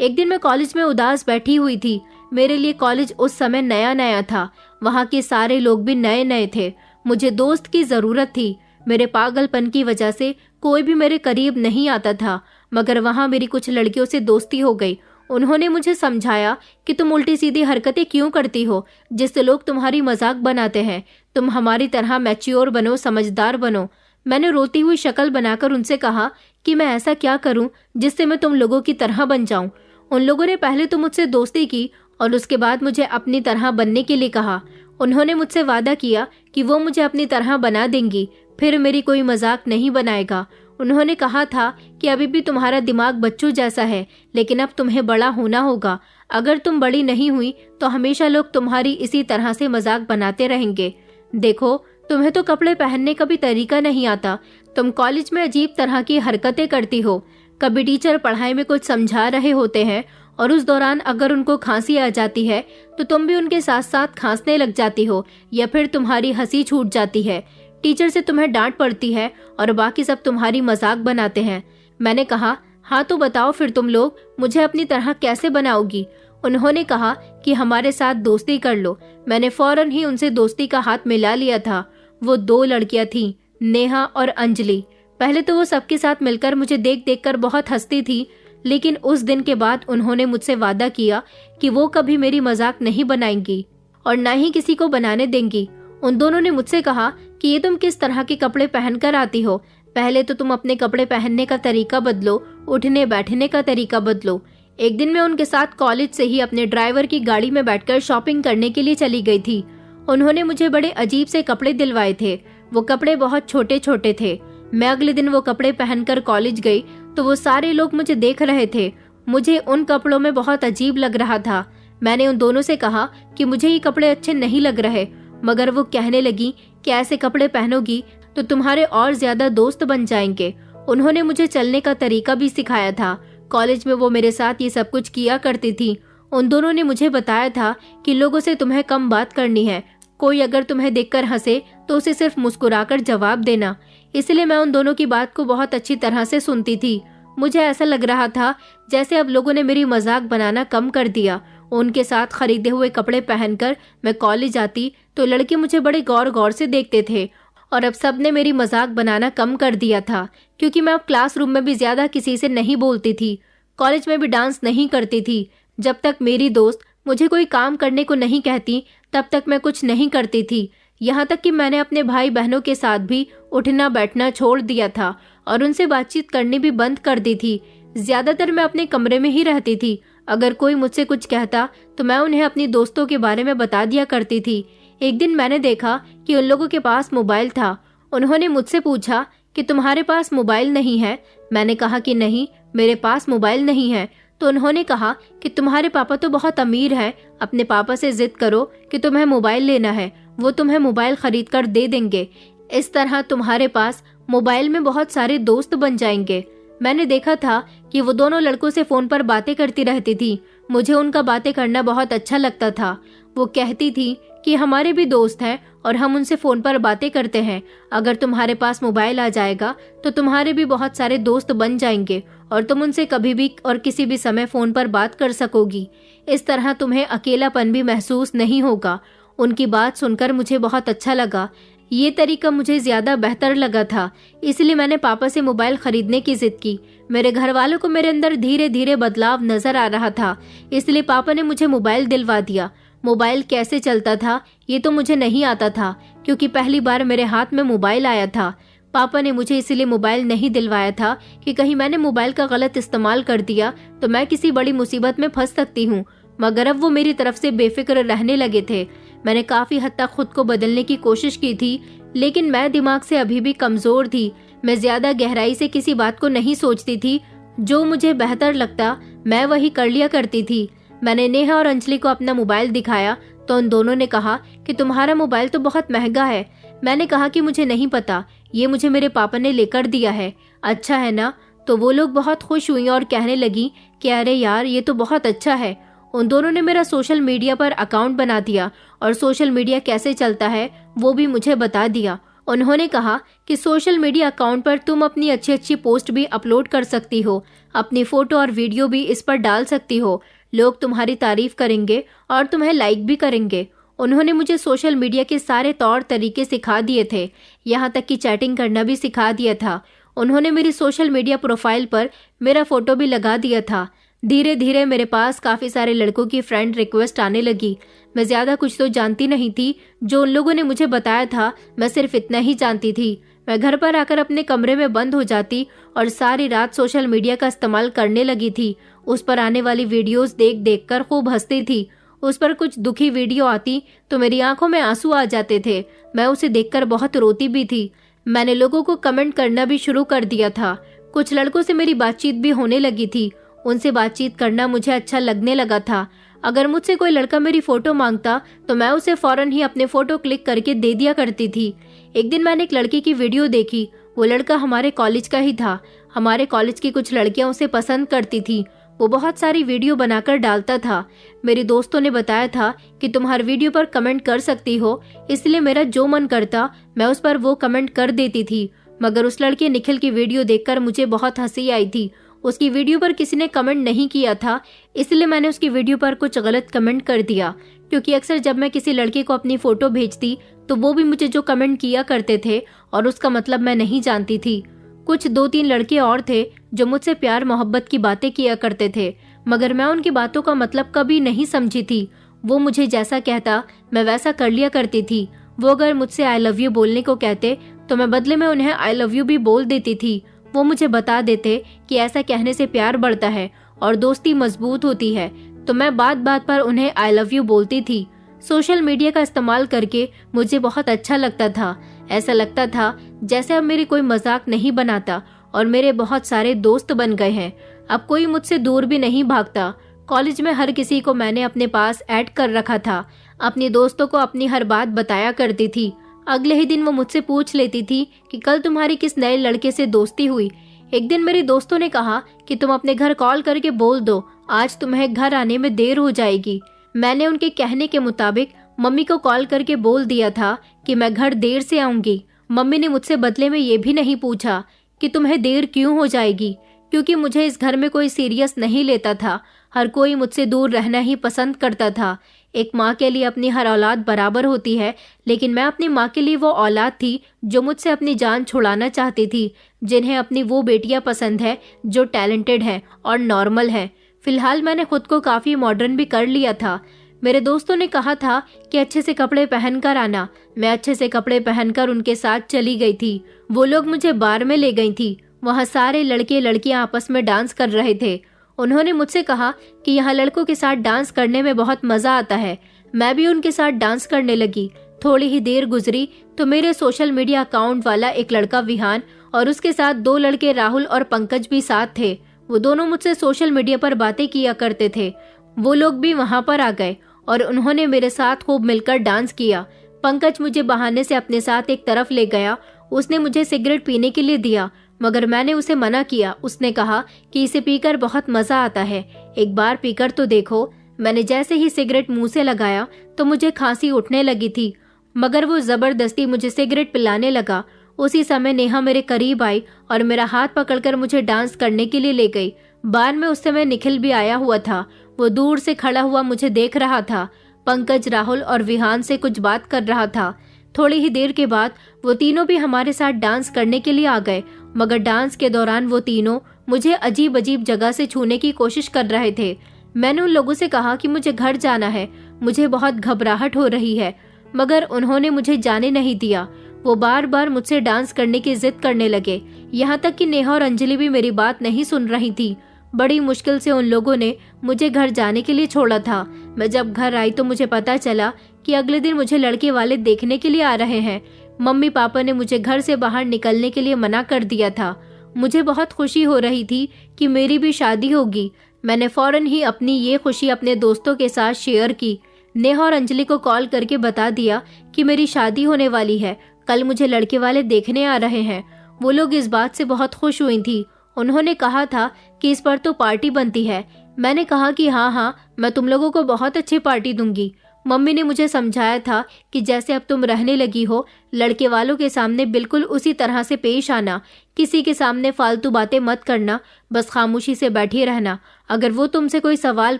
एक दिन मैं कॉलेज में उदास बैठी हुई थी। मेरे लिए कॉलेज उस समय नया नया था। वहाँ के सारे लोग भी नए नए थे। मुझे दोस्त की जरूरत थी। मेरे पागलपन की वजह से कोई भी मेरे करीब नहीं आता था, मगर वहाँ मेरी कुछ लड़कियों से दोस्ती हो गई। उन्होंने मुझे समझाया कि तुम उल्टी सीधी हरकतें क्यों करती हो जिससे लोग तुम्हारी मजाक बनाते हैं। तुम हमारी तरह मैच्योर बनो, समझदार बनो। मैंने रोती हुई शक्ल बनाकर उनसे कहा कि मैं ऐसा क्या करूं जिससे मैं तुम लोगों की तरह बन जाऊं। उन लोगों ने पहले तो मुझसे दोस्ती की और उसके बाद मुझे अपनी तरह बनने के लिए कहा। उन्होंने मुझसे वादा किया कि वो मुझे अपनी तरह बना देंगी, फिर मेरी कोई मजाक नहीं बनाएगा। उन्होंने कहा था कि अभी भी तुम्हारा दिमाग बच्चों जैसा है, लेकिन अब तुम्हें बड़ा होना होगा। अगर तुम बड़ी नहीं हुई तो हमेशा लोग तुम्हारी इसी तरह से मजाक बनाते रहेंगे। देखो, तुम्हें तो कपड़े पहनने का भी तरीका नहीं आता। तुम कॉलेज में अजीब तरह की हरकतें करती हो। कभी टीचर पढ़ाई में कुछ समझा रहे होते हैं और उस दौरान अगर उनको खांसी आ जाती है तो तुम भी उनके साथ साथ खांसने लग जाती हो या फिर तुम्हारी हंसी छूट जाती है। टीचर से तुम्हें डांट पड़ती है और बाकी सब तुम्हारी मजाक बनाते हैं। मैंने कहा, हाँ तो बताओ फिर तुम लोग मुझे अपनी तरह कैसे बनाओगी। उन्होंने कहा कि हमारे साथ दोस्ती कर लो। मैंने फौरन ही उनसे दोस्ती का हाथ मिला लिया था। वो 2 लड़कियां थीं, नेहा और अंजलि। पहले तो वो सबके साथ मिलकर मुझे देख देख कर बहुत हंसती थी, लेकिन उस दिन के बाद उन्होंने मुझसे वादा किया कि वो कभी मेरी मजाक नहीं बनाएंगी और न ही किसी को बनाने देंगी। उन दोनों ने मुझसे कहा कि ये तुम किस तरह के कपड़े पहनकर आती हो, पहले तो तुम अपने कपड़े पहनने का तरीका बदलो, उठने बैठने का तरीका बदलो। एक दिन मैं उनके साथ कॉलेज से ही अपने ड्राइवर की गाड़ी में बैठकर शॉपिंग करने के लिए चली गई थी। उन्होंने मुझे बड़े अजीब से कपड़े दिलवाए थे। वो कपड़े बहुत छोटे छोटे थे। मैं अगले दिन वो कपड़े पहनकर कॉलेज गई तो वो सारे लोग मुझे देख रहे थे। मुझे उन कपड़ों में बहुत अजीब लग रहा था। मैंने उन दोनों से कहा कि मुझे ये कपड़े अच्छे नहीं लग रहे, मगर वो कहने लगी कि ऐसे कपड़े पहनोगी तो तुम्हारे और ज्यादा दोस्त बन जाएंगे। उन्होंने मुझे चलने का तरीका भी सिखाया था। कॉलेज में वो मेरे साथ ये सब कुछ किया करती थी। उन दोनों ने मुझे बताया था कि लोगों से तुम्हें कम बात करनी है। कोई अगर तुम्हें देखकर हंसे तो उसे सिर्फ मुस्कुराकर जवाब देना। इसलिए मैं उन दोनों की बात को बहुत अच्छी तरह से सुनती थी। मुझे ऐसा लग रहा था जैसे अब लोगों ने मेरी मजाक बनाना कम कर दिया। उनके साथ खरीदे हुए कपड़े पहनकर मैं कॉलेज आती तो लड़के मुझे बड़े गौर गौर से देखते थे और अब सबने मेरी मजाक बनाना कम कर दिया था, क्योंकि मैं अब क्लासरूम में भी ज्यादा किसी से नहीं बोलती थी। कॉलेज में भी डांस नहीं करती थी। जब तक मेरी दोस्त मुझे कोई काम करने को नहीं कहती तब तक मैं कुछ नहीं करती थी। यहाँ तक कि मैंने अपने भाई बहनों के साथ भी उठना बैठना छोड़ दिया था और उनसे बातचीत करनी भी बंद कर दी थी। ज्यादातर मैं अपने कमरे में ही रहती थी। अगर कोई मुझसे कुछ कहता तो मैं उन्हें अपनी दोस्तों के बारे में बता दिया करती थी। एक दिन मैंने देखा कि उन लोगों के पास मोबाइल था। उन्होंने मुझसे पूछा कि तुम्हारे पास मोबाइल नहीं है। मैंने कहा कि नहीं, मेरे पास मोबाइल नहीं है। तो उन्होंने कहा कि तुम्हारे पापा तो बहुत अमीर हैं, अपने पापा से जिद करो कि तुम्हें मोबाइल लेना है, वो तुम्हें मोबाइल खरीद कर दे देंगे। इस तरह तुम्हारे पास मोबाइल में बहुत सारे दोस्त बन जाएंगे। मैंने देखा था कि वो दोनों लड़कों से फोन पर बातें करती रहती थी। मुझे उनका बातें करना बहुत अच्छा लगता था। वो कहती थी कि हमारे भी दोस्त हैं और हम उनसे फोन पर बातें करते हैं। अगर तुम्हारे पास मोबाइल आ जाएगा तो तुम्हारे भी बहुत सारे दोस्त बन जाएंगे और तुम उनसे कभी भी और किसी भी समय फोन पर बात कर सकोगी। इस तरह तुम्हें अकेलापन भी महसूस नहीं होगा। उनकी बात सुनकर मुझे बहुत अच्छा लगा। ये तरीका मुझे ज्यादा बेहतर लगा था, इसलिए मैंने पापा से मोबाइल खरीदने की जिद की। मेरे घर वालों को मेरे अंदर धीरे धीरे बदलाव नजर आ रहा था, इसलिए पापा ने मुझे मोबाइल दिलवा दिया। मोबाइल कैसे चलता था ये तो मुझे नहीं आता था, क्योंकि पहली बार मेरे हाथ में मोबाइल आया था। पापा ने मुझे इसलिए मोबाइल नहीं दिलवाया था कि कहीं मैंने मोबाइल का गलत इस्तेमाल कर दिया तो मैं किसी बड़ी मुसीबत में फंस सकती हूँ। मगर अब वो मेरी तरफ से बेफिक्र रहने लगे थे। मैंने काफी हद तक खुद को बदलने की कोशिश की थी, लेकिन मैं दिमाग से अभी भी कमजोर थी। मैं ज्यादा गहराई से किसी बात को नहीं सोचती थी। जो मुझे बेहतर लगता मैं वही कर लिया करती थी। मैंने नेहा और अंजलि को अपना मोबाइल दिखाया तो उन दोनों ने कहा कि तुम्हारा मोबाइल तो बहुत महंगा है। मैंने कहा कि मुझे नहीं पता, ये मुझे मेरे पापा ने लेकर दिया है। अच्छा है ना? तो वो लोग बहुत खुश हुई और कहने लगी कि अरे यार, ये तो बहुत अच्छा है। उन दोनों ने मेरा सोशल मीडिया पर अकाउंट बना दिया और सोशल मीडिया कैसे चलता है वो भी मुझे बता दिया। उन्होंने कहा कि सोशल मीडिया अकाउंट पर तुम अपनी अच्छी अच्छी पोस्ट भी अपलोड कर सकती हो, अपनी फोटो और वीडियो भी इस पर डाल सकती हो। लोग तुम्हारी तारीफ करेंगे और तुम्हें लाइक भी करेंगे। उन्होंने मुझे सोशल मीडिया के सारे तौर तरीके सिखा दिए थे, यहाँ तक कि चैटिंग करना भी सिखा दिया था। उन्होंने मेरी सोशल मीडिया प्रोफाइल पर मेरा फोटो भी लगा दिया था। धीरे धीरे मेरे पास काफी सारे लड़कों की फ्रेंड रिक्वेस्ट आने लगी। मैं ज्यादा कुछ तो जानती नहीं थी। जो उन लोगों ने मुझे बताया था मैं सिर्फ इतना ही जानती थी। मैं घर पर आकर अपने कमरे में बंद हो जाती और सारी रात सोशल मीडिया का इस्तेमाल करने लगी थी। उस पर आने वाली वीडियोस देख देख कर खूब हंसती थी। उस पर कुछ दुखी वीडियो आती तो मेरी आंखों में आंसू आ जाते थे। मैं उसे देखकर बहुत रोती भी थी। मैंने लोगों को कमेंट करना भी शुरू कर दिया था। कुछ लड़कों से मेरी बातचीत भी होने लगी थी। उनसे बातचीत करना मुझे अच्छा लगने लगा था। अगर मुझसे कोई लड़का मेरी फोटो मांगता तो मैं उसे फौरन ही अपने फोटो क्लिक करके दे दिया करती थी। एक दिन मैंने एक लड़के की वीडियो देखी। वो लड़का हमारे कॉलेज का ही था। हमारे कॉलेज की कुछ लड़कियां उसे पसंद करती थी। वो बहुत सारी वीडियो बनाकर डालता था। मेरे दोस्तों ने बताया था कि तुम हर वीडियो पर कमेंट कर सकती हो, इसलिए मेरा जो मन करता मैं उस पर वो कमेंट कर देती थी। मगर उस लड़के निखिल की वीडियो देखकर मुझे बहुत हंसी आई थी। उसकी वीडियो पर किसी ने कमेंट नहीं किया था, इसलिए मैंने उसकी वीडियो पर कुछ गलत कमेंट कर दिया, क्योंकि अक्सर जब मैं किसी लड़के को अपनी फोटो भेजती तो वो भी मुझे जो कमेंट किया करते थे और उसका मतलब मैं नहीं जानती थी। कुछ 2-3 लड़के और थे जो मुझसे प्यार मोहब्बत की बातें किया करते थे, मगर मैं उनकी बातों का मतलब कभी नहीं समझी थी। वो मुझे जैसा कहता मैं वैसा कर लिया करती थी। वो अगर मुझसे आई लव यू बोलने को कहते तो मैं बदले में उन्हें आई लव यू भी बोल देती थी। वो मुझे बता देते कि ऐसा कहने से प्यार बढ़ता है और दोस्ती मजबूत होती है, तो मैं बात बात पर उन्हें आई लव यू बोलती थी। सोशल मीडिया का इस्तेमाल करके मुझे बहुत अच्छा लगता था। ऐसा लगता था जैसे अब मेरी कोई मजाक नहीं बनाता और मेरे बहुत सारे दोस्त बन गए हैं। अब कोई मुझसे दूर भी नहीं भागता। कॉलेज में हर किसी को मैंने अपने पास ऐड कर रखा था। अपने दोस्तों को अपनी हर बात बताया करती थी। अगले ही दिन वो मुझसे पूछ लेती थी कि कल तुम्हारी किस नए लड़के से दोस्ती हुई। एक दिन मेरे दोस्तों ने कहा कि तुम अपने घर कॉल करके बोल दो, आज तुम्हें घर आने में देर हो जाएगी। मैंने उनके कहने के मुताबिक मम्मी को कॉल करके बोल दिया था कि मैं घर देर से आऊंगी। मम्मी ने मुझसे बदले में ये भी नहीं पूछा कि तुम्हें देर क्यों हो जाएगी, क्योंकि मुझे इस घर में कोई सीरियस नहीं लेता था। हर कोई मुझसे दूर रहना ही पसंद करता था। एक माँ के लिए अपनी हर औलाद बराबर होती है, लेकिन मैं अपनी माँ के लिए वो औलाद थी जो मुझसे अपनी जान छुड़ाना चाहती थी, जिन्हें अपनी वो बेटियां पसंद है जो टैलेंटेड है और नॉर्मल है। फिलहाल मैंने खुद को काफी मॉडर्न भी कर लिया था। मेरे दोस्तों ने कहा था कि अच्छे से कपड़े पहनकर आना। मैं अच्छे से कपड़े पहनकर उनके साथ चली गई थी। वो लोग मुझे बार में ले गई थी। वहाँ सारे लड़के लड़कियां आपस में डांस कर रहे थे। उन्होंने मुझसे कहा कि यहाँ लड़कों के साथ डांस करने में बहुत मजा आता है। मैं भी उनके साथ डांस करने लगी। थोड़ी ही देर गुजरी तो मेरे सोशल मीडिया अकाउंट वाला एक लड़का विहान और उसके साथ 2 लड़के राहुल और पंकज भी साथ थे। वो दोनों मुझसे सोशल मीडिया पर बातें किया करते थे। वो लोग भी वहाँ पर आ गए और उन्होंने मेरे साथ खूब मिलकर डांस किया। पंकज मुझे बहाने से अपने साथ एक तरफ ले गया। उसने मुझे सिगरेट पीने के लिए दिया, मगर मैंने उसे मना किया। उसने कहा कि इसे पीकर बहुत मजा आता है, एक बार पीकर तो देखो। मैंने जैसे ही सिगरेट मुंह से लगाया तो मुझे खांसी उठने लगी थी, मगर वो जबरदस्ती मुझे सिगरेट पिलाने लगा। उसी समय नेहा मेरे करीब आई और मेरा हाथ पकड़कर मुझे डांस करने के लिए ले गई। बार में उस समय निखिल भी आया हुआ था। वो दूर से खड़ा हुआ मुझे देख रहा था। पंकज, राहुल और विहान से कुछ बात कर रहा था। थोड़ी ही देर के बाद वो तीनों भी हमारे साथ डांस करने के लिए आ गए, मगर डांस के दौरान वो तीनों मुझे अजीब अजीब जगह से छूने की कोशिश कर रहे थे। मैंने उन लोगों से कहा कि मुझे घर जाना है, मुझे बहुत घबराहट हो रही है, मगर उन्होंने मुझे जाने नहीं दिया। वो बार बार मुझसे डांस करने की जिद करने लगे। यहाँ तक कि नेहा और अंजलि भी मेरी बात नहीं सुन रही थी। बड़ी मुश्किल से उन लोगों ने मुझे घर जाने के लिए छोड़ा था। मैं जब घर आई तो मुझे पता चला कि अगले दिन मुझे लड़के वाले देखने के लिए आ रहे हैं। मम्मी पापा ने मुझे घर से बाहर निकलने के लिए मना कर दिया था। मुझे बहुत खुशी हो रही थी कि मेरी भी शादी होगी। मैंने फौरन ही अपनी ये खुशी अपने दोस्तों के साथ शेयर की। नेहा और अंजलि को कॉल करके बता दिया कि मेरी शादी होने वाली है, कल मुझे लड़के वाले देखने आ रहे हैं। वो लोग इस बात से बहुत खुश हुई थी। उन्होंने कहा था कि इस पर तो पार्टी बनती है। मैंने कहा कि हाँ, मैं तुम लोगों को बहुत अच्छी पार्टी दूंगी। मम्मी ने मुझे समझाया था कि जैसे अब तुम रहने लगी हो, लड़के वालों के सामने बिल्कुल उसी तरह से पेश आना। किसी के सामने फालतू बातें मत करना, बस खामोशी से बैठी रहना। अगर वो तुमसे कोई सवाल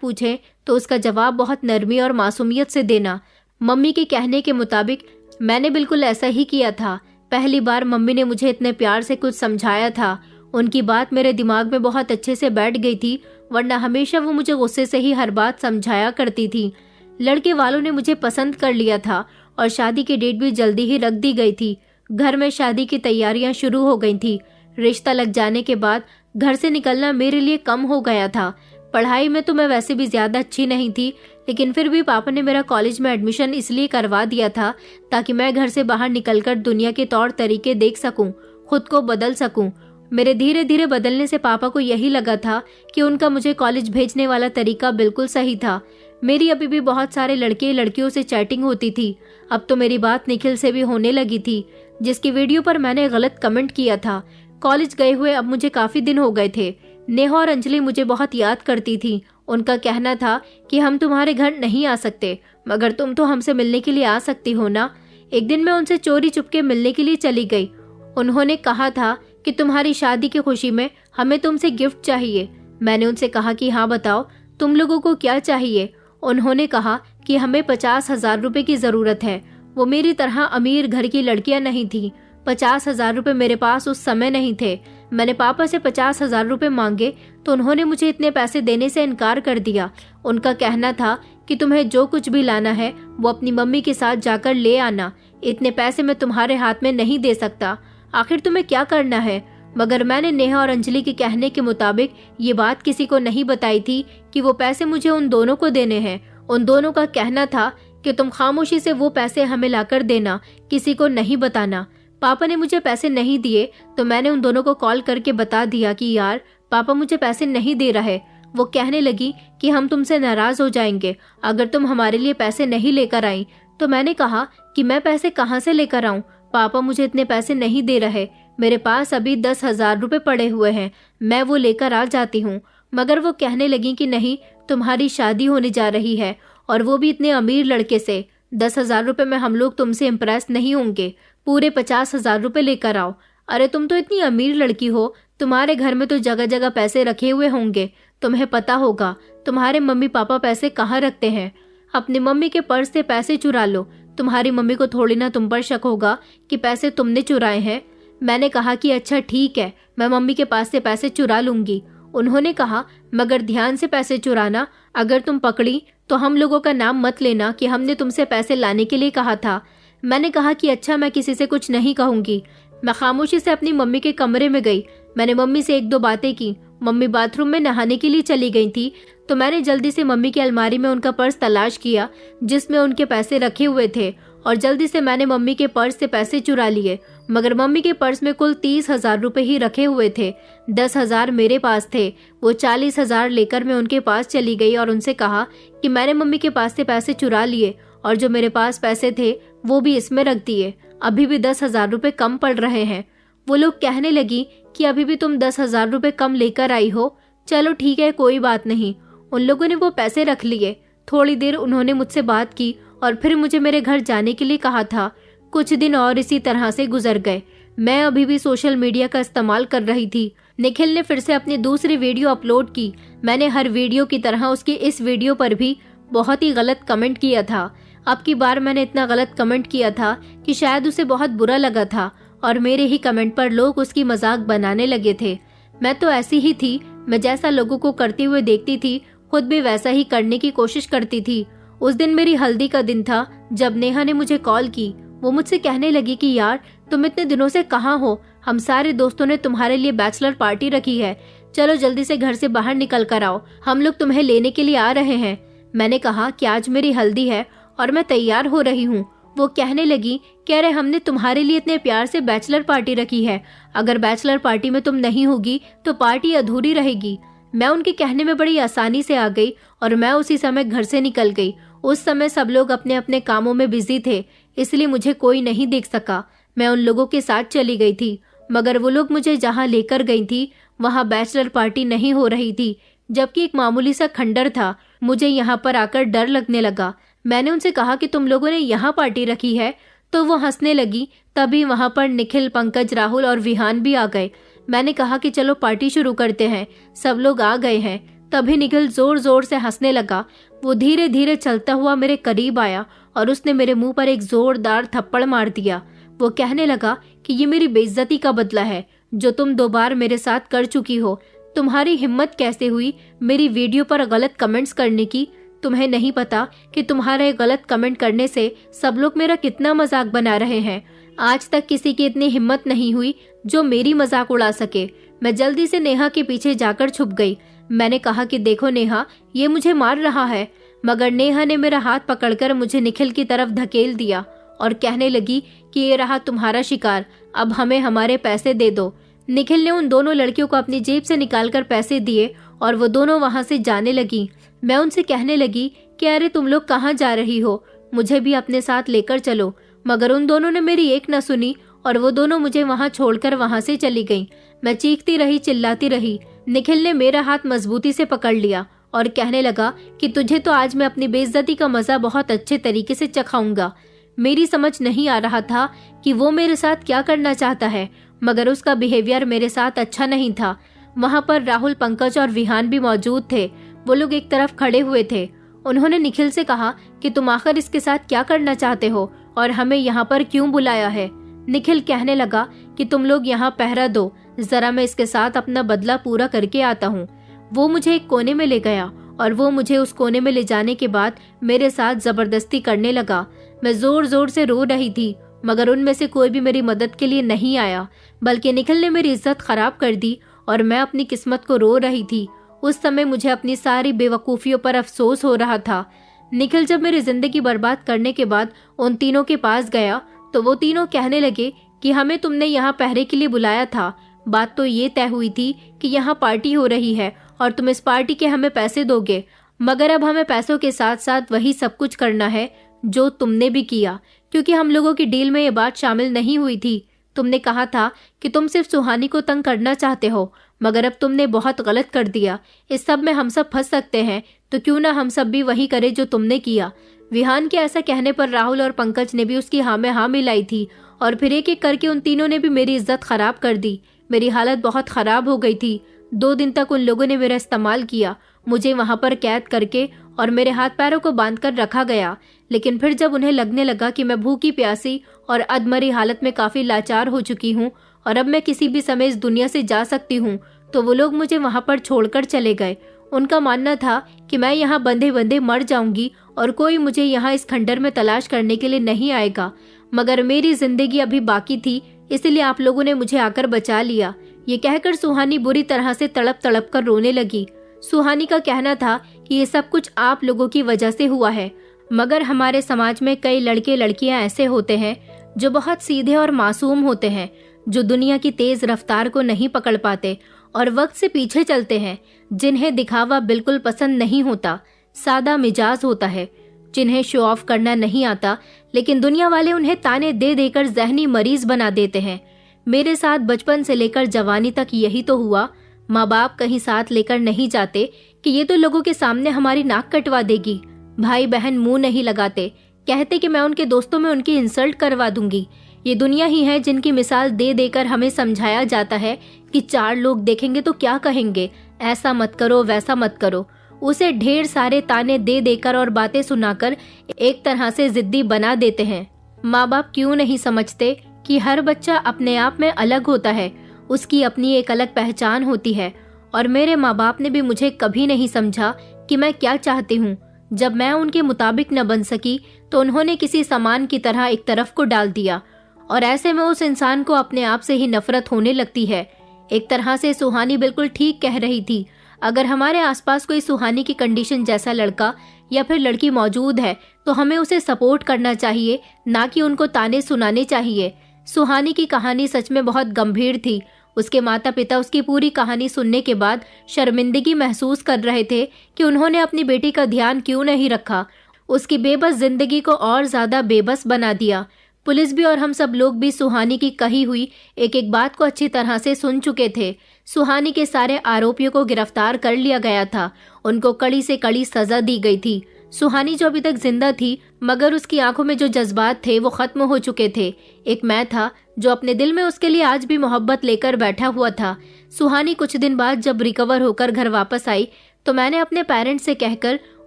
पूछे तो उसका जवाब बहुत नरमी और मासूमियत से देना। मम्मी के कहने के मुताबिक मैंने बिल्कुल ऐसा ही किया था। पहली बार मम्मी ने मुझे इतने प्यार से कुछ समझाया था। उनकी बात मेरे दिमाग में बहुत अच्छे से बैठ गई थी, वरना हमेशा वो मुझे गुस्से से ही हर बात समझाया करती थी। लड़के वालों ने मुझे पसंद कर लिया था और शादी की डेट भी जल्दी ही रख दी गई थी। घर में शादी की तैयारियां शुरू हो गई थी। रिश्ता लग जाने के बाद घर से निकलना मेरे लिए कम हो गया था। पढ़ाई में तो मैं वैसे भी ज्यादा अच्छी नहीं थी, लेकिन फिर भी पापा ने मेरा कॉलेज में एडमिशन इसलिए करवा दिया था ताकि मैं घर से बाहर निकलकर दुनिया के तौर तरीके देख सकूं, खुद को बदल सकूं। मेरे धीरे धीरे बदलने से पापा को यही लगा था कि उनका मुझे कॉलेज भेजने वाला तरीका बिल्कुल सही था। मेरी अभी भी बहुत सारे लड़के लड़कियों से चैटिंग होती थी। अब तो मेरी बात निखिल से भी होने लगी थी, जिसकी वीडियो पर मैंने गलत कमेंट किया था। कॉलेज गए हुए अब मुझे काफी दिन हो गए थे। नेहा और अंजलि मुझे बहुत याद करती थी। उनका कहना था कि हम तुम्हारे घर नहीं आ सकते, मगर तुम तो हमसे मिलने के लिए आ सकती हो ना। एक दिन मैं उनसे चोरी चुपके मिलने के लिए चली गई। उन्होंने कहा था कि तुम्हारी शादी की खुशी में हमें तुमसे गिफ्ट चाहिए। मैंने उनसे कहा कि हाँ बताओ, तुम लोगों को क्या चाहिए। उन्होंने कहा कि हमें 50,000 रुपए की जरूरत है। वो मेरी तरह अमीर घर की लड़कियां नहीं थी। 50,000 रुपए मेरे पास उस समय नहीं थे। मैंने पापा से 50,000 रुपए मांगे तो उन्होंने मुझे इतने पैसे देने से इनकार कर दिया। उनका कहना था कि तुम्हें जो कुछ भी लाना है वो अपनी मम्मी के साथ जाकर ले आना। इतने पैसे मैं तुम्हारे हाथ में नहीं दे सकता। आखिर तुम्हें क्या करना है। मगर मैंने नेहा और अंजलि के कहने के मुताबिक ये बात किसी को नहीं बताई थी कि वो पैसे मुझे उन दोनों को देने हैं। उन दोनों का कहना था कि तुम खामोशी से वो पैसे हमें लाकर देना, किसी को नहीं बताना। पापा ने मुझे पैसे नहीं दिए तो मैंने उन दोनों को कॉल करके बता दिया कि यार पापा मुझे पैसे नहीं दे रहे। वो कहने लगी कि हम तुमसे नाराज हो जाएंगे अगर तुम हमारे लिए पैसे नहीं लेकर आई। तो मैंने कहा कि मैं पैसे कहाँ से लेकर आऊं, पापा मुझे इतने पैसे नहीं दे रहे। मेरे पास अभी 10,000 रुपए पड़े हुए हैं, मैं वो लेकर आ जाती हूँ। मगर वो कहने लगी कि नहीं, तुम्हारी शादी होने जा रही है और वो भी इतने अमीर लड़के से। 10,000 रुपए में हम लोग तुमसे इम्प्रेस नहीं होंगे, पूरे 50,000 रुपए लेकर आओ। अरे तुम तो इतनी अमीर लड़की हो, तुम्हारे घर में तो जगह जगह पैसे रखे हुए होंगे, तुम्हें पता होगा तुम्हारे मम्मी पापा पैसे कहाँ रखते हैं। अपनी मम्मी के पर्स से पैसे चुरा लो, तुम्हारी मम्मी को थोड़ी ना तुम पर शक होगा कि पैसे तुमने चुराए हैं। मैंने कहा कि अच्छा ठीक है, मैं मम्मी के पास से पैसे चुरा लूंगी। उन्होंने कहा मगर ध्यान से पैसे चुराना, अगर तुम पकड़ी तो हम लोगों का नाम मत लेना कि हमने तुमसे पैसे लाने के लिए कहा था। मैंने कहा कि अच्छा मैं किसी से कुछ नहीं कहूंगी। मैं खामोशी से अपनी मम्मी के कमरे में गई। मैंने मम्मी से एक दो बातें की। मम्मी बाथरूम में नहाने के लिए चली गई थी तो मैंने जल्दी से मम्मी की अलमारी में उनका पर्स तलाश किया जिसमें उनके पैसे रखे हुए थे और जल्दी से मैंने मम्मी के पर्स से पैसे चुरा लिए। मगर मम्मी के पर्स में कुल 30,000 रुपए ही रखे हुए थे। 10,000 मेरे पास थे। वो 40,000 लेकर मैं उनके पास चली गई और उनसे कहा कि मैंने मम्मी के पास से पैसे चुरा लिए और जो मेरे पास पैसे थे वो भी इसमें रख दिए। अभी भी 10,000 रुपए कम पड़ रहे हैं। वो लोग कहने लगी कि अभी भी तुम 10,000 रुपए कम लेकर आई हो। चलो ठीक है, कोई बात नहीं। उन लोगों ने वो पैसे रख लिए। थोड़ी देर उन्होंने मुझसे बात की और फिर मुझे मेरे घर जाने के लिए कहा था। कुछ दिन और इसी तरह से गुजर गए। मैं अभी भी सोशल मीडिया का इस्तेमाल कर रही थी। निखिल ने फिर से अपनी दूसरी वीडियो अपलोड की। मैंने हर वीडियो की तरह उसकी इस वीडियो पर भी बहुत ही गलत कमेंट किया था। अब की बार मैंने इतना गलत कमेंट किया था कि शायद उसे बहुत बुरा लगा था और मेरे ही कमेंट पर लोग उसकी मजाक बनाने लगे थे। मैं तो ऐसी ही थी, मैं जैसा लोगों को करते हुए देखती थी खुद भी वैसा ही करने की कोशिश करती थी। उस दिन मेरी हल्दी का दिन था जब नेहा ने मुझे कॉल की। वो मुझसे कहने लगी कि यार तुम इतने दिनों से कहाँ हो, हम सारे दोस्तों ने तुम्हारे लिए बैचलर पार्टी रखी है, चलो जल्दी से घर से बाहर निकल कर आओ, हम लोग तुम्हें लेने के लिए आ रहे हैं। मैंने कहा कि आज मेरी हल्दी है और मैं तैयार हो रही हूँ। वो कहने लगी कि अरे हमने तुम्हारे लिए इतने प्यार से बैचलर पार्टी रखी है, अगर बैचलर पार्टी में तुम नहीं होगी तो पार्टी अधूरी रहेगी। मैं उनके कहने में बड़ी आसानी से आ गई और मैं उसी समय घर से निकल गई। उस समय सब लोग अपने अपने कामों में बिजी थे, इसलिए मुझे कोई नहीं देख सका। मैं उन लोगों के साथ चली गई थी, मगर वो लोग मुझे जहाँ लेकर गई थी वहाँ बैचलर पार्टी नहीं हो रही थी, जबकि एक मामूली सा खंडर था। मुझे यहाँ पर आकर डर लगने लगा। मैंने उनसे कहा कि तुम लोगों ने यहाँ पार्टी रखी है, तो वो हंसने लगी। तभी वहाँ पर निखिल, पंकज, राहुल और विहान भी आ गए। मैंने कहा कि चलो पार्टी शुरू करते हैं। सब लोग आ गए हैं। तभी निखिल जोर जोर से हंसने लगा। वो धीरे धीरे चलता हुआ मेरे करीब आया और उसने मेरे मुंह पर एक जोरदार थप्पड़ मार दिया। वो कहने लगा कि ये मेरी बेइज्जती का बदला है जो तुम 2 बार मेरे साथ कर चुकी हो। तुम्हारी हिम्मत कैसे हुई मेरी वीडियो पर गलत कमेंट्स करने की? तुम्हें नहीं पता कि तुम्हारे गलत कमेंट करने से सब लोग मेरा कितना मजाक बना रहे हैं। आज तक किसी की इतनी हिम्मत नहीं हुई जो मेरी मजाक उड़ा सके। मैं जल्दी से नेहा के पीछे जाकर छुप गई। मैंने कहा कि देखो नेहा, ये मुझे मार रहा है। मगर नेहा ने मेरा हाथ पकड़कर मुझे निखिल की तरफ धकेल दिया और कहने लगी कि ये रहा तुम्हारा शिकार, अब हमें हमारे पैसे दे दो। निखिल ने उन दोनों लड़कियों को अपनी जेब से निकालकर पैसे दिए और वो दोनों वहां से जाने लगी। मैं उनसे कहने लगी कि अरे तुम लोग कहाँ जा रही हो, मुझे भी अपने साथ लेकर चलो। मगर उन दोनों ने मेरी एक न सुनी और वो दोनों मुझे वहां छोड़कर वहां से चली गईं। मैं चीखती रही, चिल्लाती रही। निखिल ने मेरा हाथ मजबूती से पकड़ लिया और कहने लगा कि तुझे तो आज मैं अपनी बेइज्जती का मजा बहुत अच्छे तरीके से चखाऊंगा। मेरी समझ नहीं आ रहा था कि वो मेरे साथ क्या करना चाहता है, मगर उसका बिहेवियर मेरे साथ अच्छा नहीं था। वहां पर राहुल, पंकज और विहान भी मौजूद थे। वो लोग एक तरफ खड़े हुए थे। उन्होंने निखिल से कहा कि तुम आखिर इसके साथ क्या करना चाहते हो और हमें यहाँ पर क्यों बुलाया है। निखिल कहने लगा कि तुम लोग यहाँ पहरा दो, जरा मैं इसके साथ अपना बदला पूरा करके आता हूँ। वो मुझे एक कोने में ले गया और वो मुझे उस कोने में ले जाने के बाद मेरे साथ जबरदस्ती करने लगा। मैं जोर जोर से रो रही थी, मगर उनमें से कोई भी मेरी मदद के लिए नहीं आया, बल्कि निखिल ने मेरी इज्जत खराब कर दी और मैं अपनी किस्मत को रो रही थी। उस समय मुझे अपनी सारी बेवकूफ़ियों पर अफसोस हो रहा था। निखिल जब मेरी जिंदगी बर्बाद करने के बाद उन तीनों के पास गया तो वो तीनों कहने लगे कि हमें तुमने यहाँ पहरे के लिए बुलाया था। बात तो ये तय हुई थी कि यहाँ पार्टी हो रही है और तुम इस पार्टी के हमें पैसे दोगे, मगर अब हमें पैसों के साथ साथ वही सब कुछ करना है जो तुमने भी किया, क्योंकि हम लोगों की डील में ये बात शामिल नहीं हुई थी। तुमने कहा था कि तुम सिर्फ सुहानी को तंग करना चाहते हो, मगर अब तुमने बहुत गलत कर दिया। इस सब में हम सब फंस सकते हैं, तो क्यों ना हम सब भी वही करें जो तुमने किया। विहान के ऐसा कहने पर राहुल और पंकज ने भी उसकी हाँ में हाँ मिलाई थी और फिर एक एक करके उन तीनों ने भी मेरी इज्जत खराब कर दी। मेरी हालत बहुत खराब हो गई थी। 2 दिन तक उन लोगों ने मेरा इस्तेमाल किया। मुझे वहां पर कैद करके और मेरे हाथ पैरों को बांधकर रखा गया। लेकिन फिर जब उन्हें लगने लगा कि मैं भूखी प्यासी और अधमरी हालत में काफी लाचार हो चुकी हूँ और अब मैं किसी भी समय इस दुनिया से जा सकती हूँ, तो वो लोग मुझे वहां पर छोड़कर चले गए। उनका मानना था कि मैं यहाँ बंधे बंधे मर जाऊंगी और कोई मुझे यहाँ इस खंडर में तलाश करने के लिए नहीं आएगा, मगर मेरी जिंदगी अभी बाकी थी, इसलिए आप लोगों ने मुझे आकर बचा लिया। ये कहकर सुहानी बुरी तरह से तड़प तड़प कर रोने लगी। सुहानी का कहना था कि ये सब कुछ आप लोगों की वजह से हुआ है, मगर हमारे समाज में कई लड़के लड़कियां ऐसे होते हैं जो बहुत सीधे और मासूम होते हैं, जो दुनिया की तेज रफ्तार को नहीं पकड़ पाते और वक्त से पीछे चलते हैं, जिन्हें दिखावा बिल्कुल पसंद नहीं होता, सादा मिजाज होता है, जिन्हें शो ऑफ करना नहीं आता, लेकिन दुनिया वाले उन्हें ताने दे देकर जहनी मरीज बना देते हैं। मेरे साथ बचपन से लेकर जवानी तक यही तो हुआ। माँ बाप कहीं साथ लेकर नहीं जाते कि ये तो लोगों के सामने हमारी नाक कटवा देगी। भाई बहन मुंह नहीं लगाते, कहते कि मैं उनके दोस्तों में उनकी इंसल्ट करवा दूंगी। ये दुनिया ही है जिनकी मिसाल दे देकर हमें समझाया जाता है कि 4 लोग देखेंगे तो क्या कहेंगे, ऐसा मत करो वैसा मत करो। उसे ढेर सारे ताने दे देकर और बातें सुनाकर एक तरह से जिद्दी बना देते हैं। माँ बाप क्यों नहीं समझते कि हर बच्चा अपने आप में अलग होता है, उसकी अपनी एक अलग पहचान होती है। और मेरे माँ बाप ने भी मुझे कभी नहीं समझा कि मैं क्या चाहती हूँ। जब मैं उनके मुताबिक न बन सकी तो उन्होंने किसी सामान की तरह एक तरफ को डाल दिया और ऐसे में उस इंसान को अपने आप से ही नफरत होने लगती है। एक तरह से सुहानी बिल्कुल ठीक कह रही थी। अगर हमारे आसपास कोई सुहानी की कंडीशन जैसा लड़का या फिर लड़की मौजूद है तो हमें उसे सपोर्ट करना चाहिए, ना कि उनको ताने सुनाने चाहिए। सुहानी की कहानी सच में बहुत गंभीर थी। उसके माता पिता उसकी पूरी कहानी सुनने के बाद शर्मिंदगी महसूस कर रहे थे कि उन्होंने अपनी बेटी का ध्यान क्यों नहीं रखा। उसकी बेबस जिंदगी को और ज्यादा बेबस बना दिया। पुलिस भी और हम सब लोग भी सुहानी की कही हुई एक एक बात को अच्छी तरह से सुन चुके थे। सुहानी के सारे आरोपियों को गिरफ्तार कर लिया गया था। उनको कड़ी से कड़ी सजा दी गई थी। सुहानी जो अभी तक जिंदा थी, मगर उसकी आंखों में जो जज्बात थे वो खत्म हो चुके थे। एक मैं था जो अपने दिल में उसके लिए आज भी मोहब्बत लेकर बैठा हुआ था। सुहानी कुछ दिन बाद जब रिकवर होकर घर वापस आई तो मैंने अपने पेरेंट्स से कहकर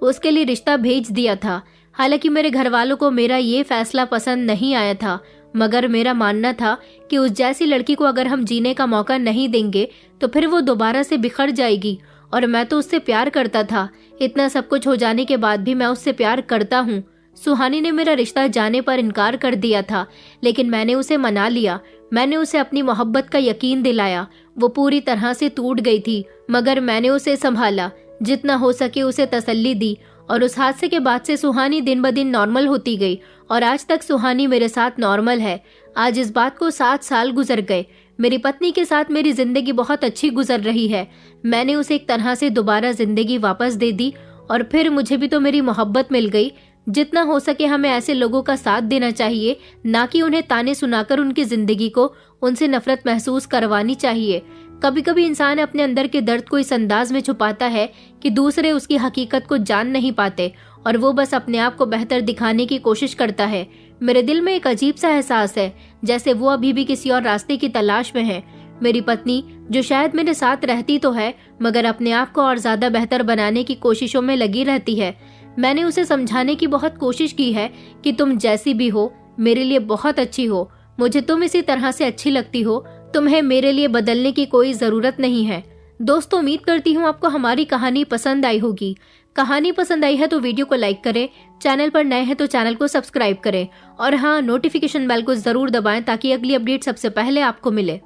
उसके लिए रिश्ता भेज दिया था। हालांकि मेरे घर वालों को मेरा ये फैसला पसंद नहीं आया था, मगर मेरा मानना था कि उस जैसी लड़की को अगर हम जीने का मौका नहीं देंगे तो फिर वो दोबारा से बिखर जाएगी। और मैं तो उससे प्यार करता था। इतना सब कुछ हो जाने के बाद भी मैं उससे प्यार करता हूँ। सुहानी ने मेरा रिश्ता जाने पर इनकार कर दिया था, लेकिन मैंने उसे मना लिया। मैंने उसे अपनी मोहब्बत का यकीन दिलाया। वो पूरी तरह से टूट गई थी, मगर मैंने उसे संभाला, जितना हो सके उसे तसल्ली दी। और उस हादसे के बाद से सुहानी दिन ब दिन नॉर्मल होती गई और आज तक सुहानी मेरे साथ नॉर्मल है। आज इस बात को 7 साल गुजर गए। मेरी पत्नी के साथ मेरी जिंदगी बहुत अच्छी गुजर रही है। मैंने उसे एक तरह से दोबारा जिंदगी वापस दे दी और फिर मुझे भी तो मेरी मोहब्बत मिल गई। जितना हो सके हमें ऐसे लोगों का साथ देना चाहिए, ना कि उन्हें ताने सुनाकर उनकी जिंदगी को उनसे नफरत महसूस करवानी चाहिए। कभी कभी इंसान अपने अंदर के दर्द को इस अंदाज में छुपाता है कि दूसरे उसकी हकीकत को जान नहीं पाते और वो बस अपने आप को बेहतर दिखाने की कोशिश करता है। मेरे दिल में एक अजीब सा एहसास है, जैसे वो अभी भी किसी और रास्ते की तलाश में है। मेरी पत्नी, जो शायद मेरे साथ रहती तो है, मगर अपने आप को और ज्यादा बेहतर बनाने की कोशिशों में लगी रहती है। मैंने उसे समझाने की बहुत कोशिश की है कि तुम जैसी भी हो, मेरे लिए बहुत अच्छी हो। मुझे तुम इसी तरह से अच्छी लगती हो, तुम्हें मेरे लिए बदलने की कोई जरूरत नहीं है। दोस्तों, उम्मीद करती हूँ आपको हमारी कहानी पसंद आई होगी। कहानी पसंद आई है तो वीडियो को लाइक करें, चैनल पर नए हैं तो चैनल को सब्सक्राइब करें और हाँ, नोटिफिकेशन बेल को जरूर दबाएं ताकि अगली अपडेट सबसे पहले आपको मिले।